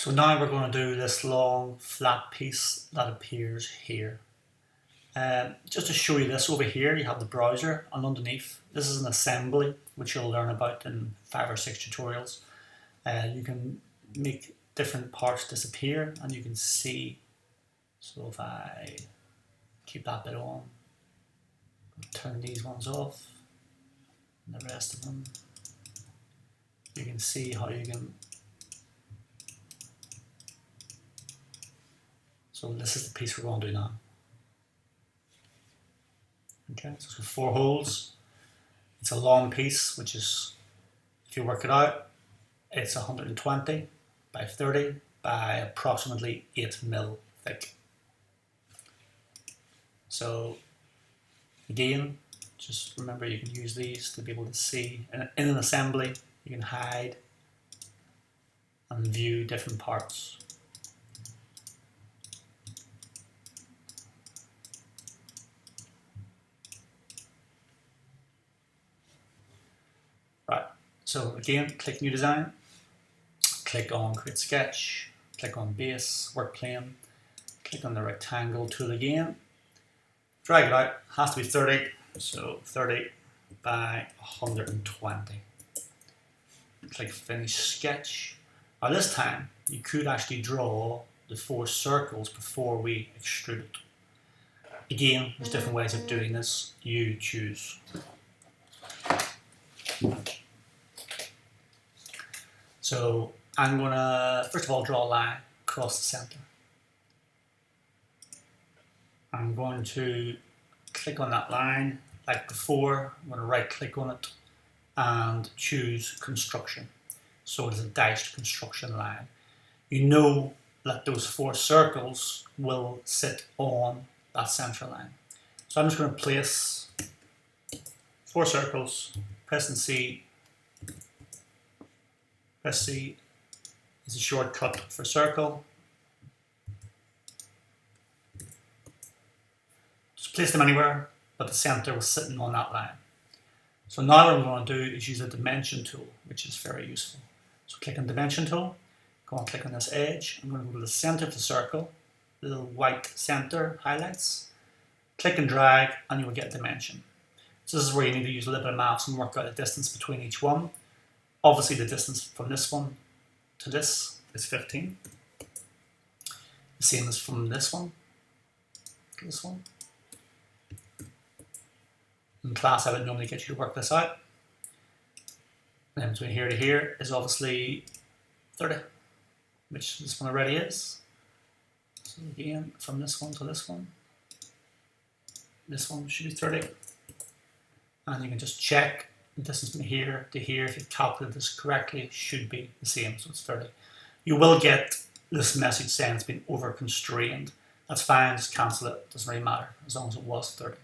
So now we're going to do this long flat piece that appears here. Just to show you this, over here you have the browser, and underneath this is an assembly which you'll learn about in 5 or 6 tutorials. You can make different parts disappear, and you can see. So if I keep that bit on, turn these ones off, and the rest of them, you can see how you can. So this is the piece we're going to do now. Okay, so it's got 4 holes. It's a long piece, which is, if you work it out, it's 120 by 30 by approximately 8 mil thick. So again, just remember you can use these to be able to see. In an assembly, you can hide and view different parts. Right, so again, click New Design, click on Create Sketch, click on Base, Work Plane, click on the rectangle tool again, drag it out, has to be 30, so 30 by 120. Click Finish Sketch. Now this time, you could actually draw the 4 circles before we extrude it. Again, there's different ways of doing this, you choose. So I'm going to first of all draw a line across the center. I'm going to click on that line like before. I'm going to right click on it and choose construction. So it is a dashed construction line. You know that those 4 circles will sit on that center line. So I'm just going to place 4 circles, pressing C. Press C is a shortcut for circle. Just place them anywhere, but the center was sitting on that line. So now what I'm going to do is use the dimension tool, which is very useful. So click on dimension tool, go and click on this edge. I'm going to go to the center of the circle, the little white center highlights. Click and drag, and you will get dimension. So this is where you need to use a little bit of maths and work out the distance between each one. Obviously the distance from this one to this is 15. The same as from this one to this one. In class I would normally get you to work this out. And then between here to here is obviously 30, which this one already is. So again, from this one to this one should be 30. And you can just check the distance from here to here, if you calculate this correctly, it should be the same, so it's 30. You will get this message saying it's been over constrained. That's fine, just cancel it, doesn't really matter, as long as it was 30.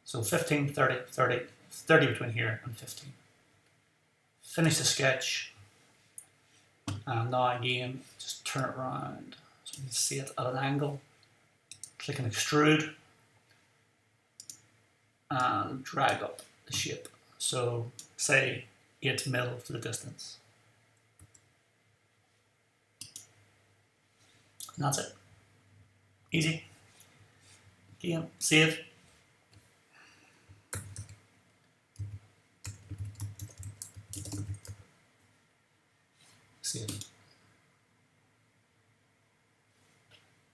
So 15, 30, 30, 30 between here and 15. Finish the sketch, and now again, just turn it around so you can see it at an angle. Click on Extrude, and drag up the shape. So say 8 mil for the distance. And that's it. Easy. Again, save.